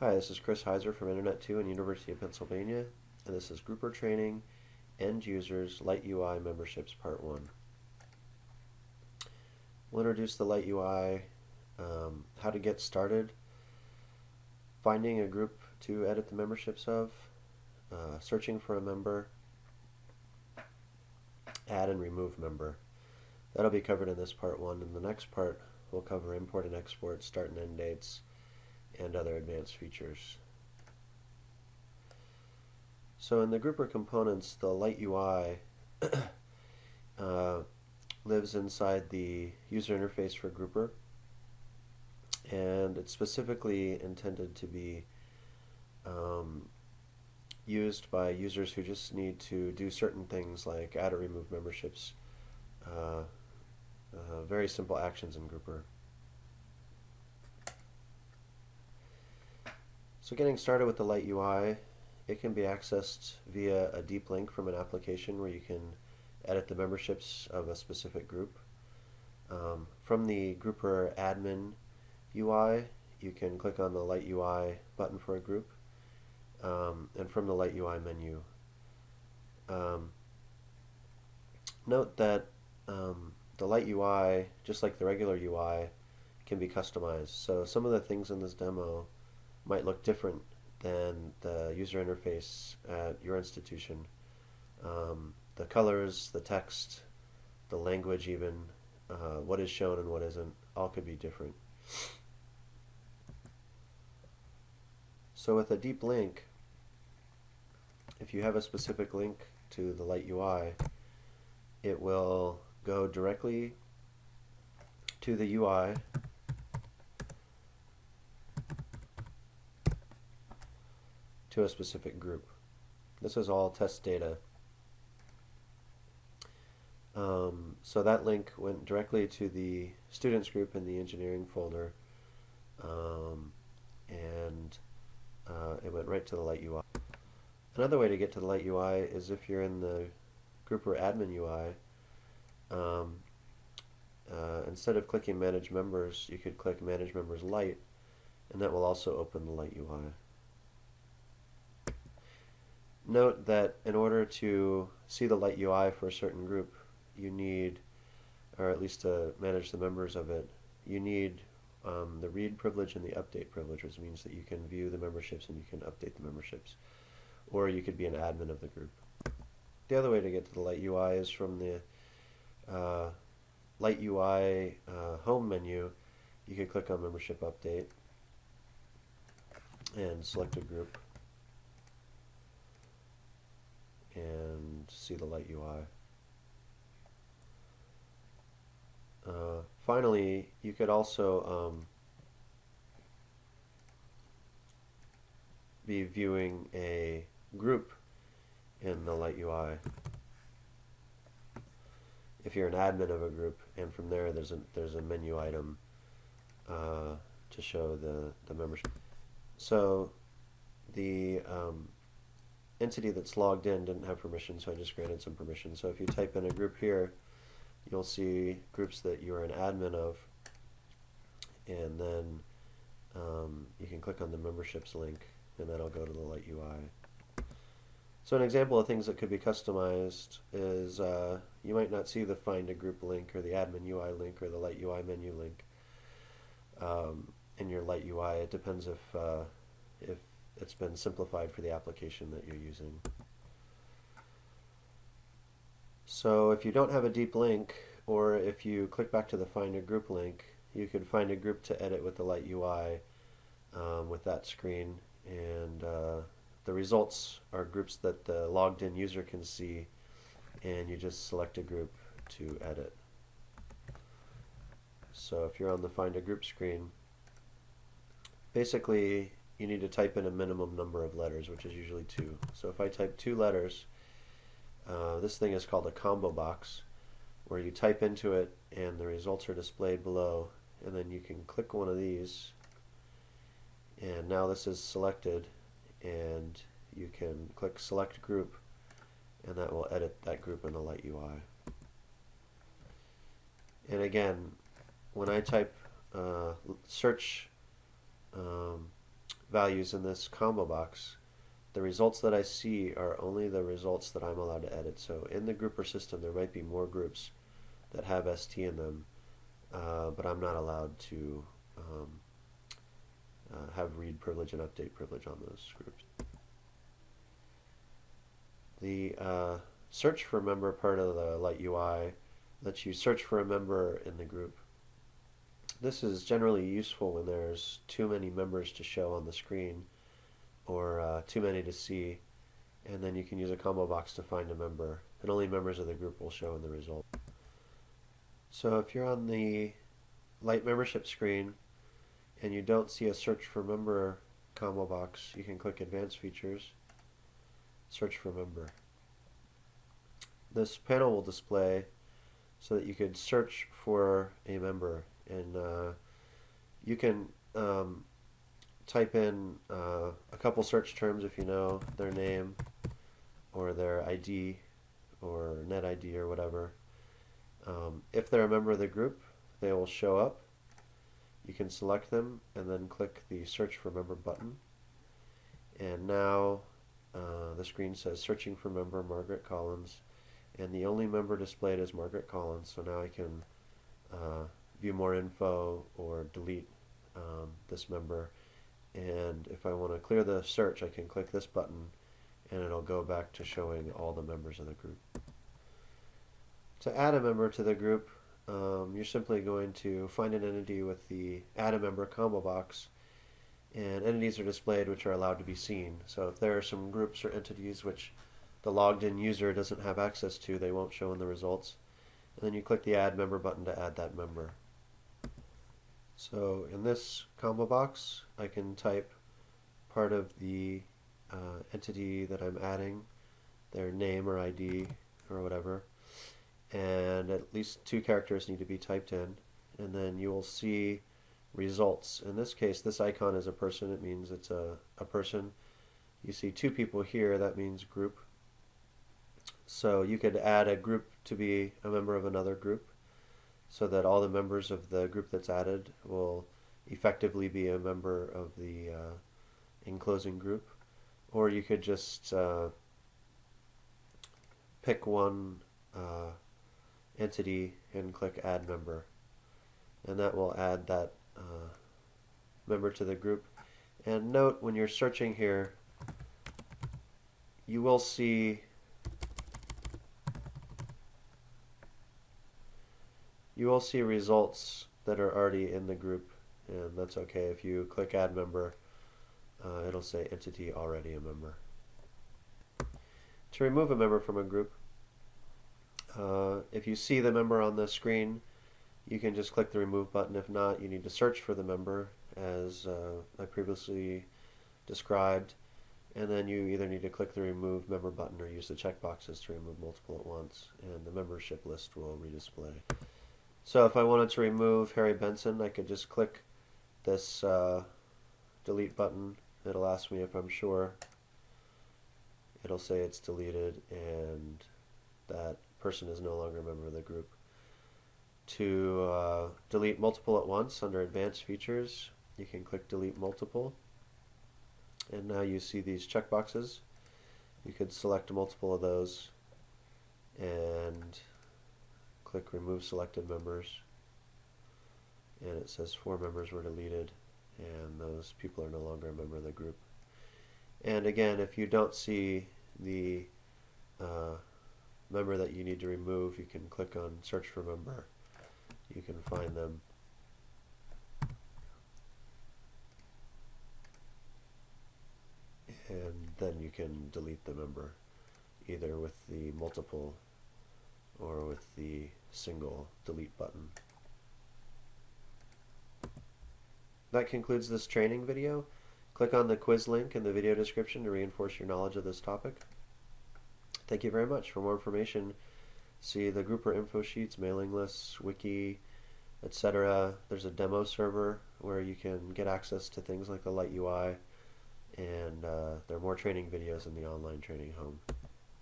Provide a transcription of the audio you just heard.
Hi, this is Chris Heiser from Internet 2 and University of Pennsylvania, and this is Grouper Training End Users Lite UI Memberships Part 1. We'll introduce the Lite UI, how to get started, finding a group to edit the memberships of, searching for a member, add and remove member. That'll be covered in this Part 1. In the next part, we'll cover import and export, start and end dates, and other advanced features. So in the grouper components, the Lite UI lives inside the user interface for grouper, and it's specifically intended to be used by users who just need to do certain things like add or remove memberships, very simple actions in grouper. So getting started with the Lite UI, it can be accessed via a deep link from an application where you can edit the memberships of a specific group. From the grouper admin UI, you can click on the Lite UI button for a group, and from the Lite UI menu. Note that the Lite UI, just like the regular UI, can be customized. So some of the things in this demo might look different than the user interface at your institution. The colors, the text, the language even, what is shown and what isn't, all could be different. So with a deep link, if you have a specific link to the Lite UI, it will go directly to the UI to a specific group. This is all test data. So that link went directly to the students group in the engineering folder, and it went right to the Lite UI. Another way to get to the Lite UI is if you're in the grouper admin UI, instead of clicking Manage Members, you could click Manage Members Lite, and that will also open the Lite UI. Note that in order to see the Lite UI for a certain group, you need, or at least to manage the members of it, you need the read privilege and the update privilege, which means that you can view the memberships and you can update the memberships. Or you could be an admin of the group. The other way to get to the Lite UI is from the Lite UI home menu. You could click on Membership Update and select a group and see the Lite UI. Finally, you could also be viewing a group in the Lite UI if you're an admin of a group, and from there there's a menu item to show the membership. So the entity that's logged in didn't have permission, so I just granted some permission. So if you type in a group here, you'll see groups that you're an admin of, and then you can click on the memberships link, and that'll go to the Lite UI. So an example of things that could be customized is you might not see the Find a Group link or the Admin UI link or the Lite UI menu link in your Lite UI. It depends if it's been simplified for the application that you're using. So if you don't have a deep link, or if you click back to the Find a Group link, you could find a group to edit with the Lite UI with that screen, and the results are groups that the logged in user can see, and you just select a group to edit. So if you're on the Find a Group screen, basically you need to type in a minimum number of letters, which is usually 2. So if I type 2 letters, this thing is called a combo box, where you type into it and the results are displayed below, and then you can click one of these, and now this is selected, and you can click Select Group, and that will edit that group in the Lite UI. And again, when I type search values in this combo box, the results that I see are only the results that I'm allowed to edit. So in the grouper system, there might be more groups that have ST in them, but I'm not allowed to have read privilege and update privilege on those groups. The search for member part of the Lite UI lets you search for a member in the group. This is generally useful when there's too many members to show on the screen or too many to see, and then you can use a combo box to find a member, and only members of the group will show in the result. So if you're on the Lite membership screen and you don't see a search for member combo box, you can click Advanced Features, Search for Member. This panel will display so that you could search for a member, and you can type in a couple search terms if you know their name or their ID or net ID or whatever. If they're a member of the group, they will show up. You can select them and then click the Search for Member button, and now the screen says Searching for Member Margaret Collins, and the only member displayed is Margaret Collins. So now I can view more info or delete this member, and if I want to clear the search, I can click this button and it'll go back to showing all the members of the group. To add a member to the group, you're simply going to find an entity with the Add a Member combo box, and entities are displayed which are allowed to be seen. So if there are some groups or entities which the logged in user doesn't have access to, they won't show in the results. And then you click the Add Member button to add that member. So in this combo box, I can type part of the entity that I'm adding, their name or ID or whatever, and at least 2 characters need to be typed in, and then you will see results. In this case, this icon is a person. It means it's a person. You see 2 people here, that means group. So you could add a group to be a member of another group so that all the members of the group that's added will effectively be a member of the enclosing group. Or you could just pick one entity and click Add Member, and that will add that member to the group. And note, when you're searching here, you will see results that are already in the group, and that's okay. If you click Add Member, it'll say Entity Already a Member. To remove a member from a group, if you see the member on the screen, you can just click the Remove button. If not, you need to search for the member, as I previously described, and then you either need to click the Remove Member button or use the checkboxes to remove multiple at once, and the membership list will redisplay. So if I wanted to remove Harry Benson, I could just click this delete button. It'll ask me if I'm sure. It'll say it's deleted and that person is no longer a member of the group. To delete multiple at once, under Advanced Features, you can click Delete Multiple, and now you see these checkboxes. You could select multiple of those and click Remove Selected Members, and it says 4 members were deleted and those people are no longer a member of the group. And again, if you don't see the member that you need to remove, you can click on Search for Member. You can find them. And then you can delete the member, either with the multiple or with the single delete button. That concludes this training video. Click on the quiz link in the video description to reinforce your knowledge of this topic. Thank you very much. For more information, see the grouper info sheets, mailing lists, wiki, etc. There's a demo server where you can get access to things like the Lite UI, and there are more training videos in the online training home.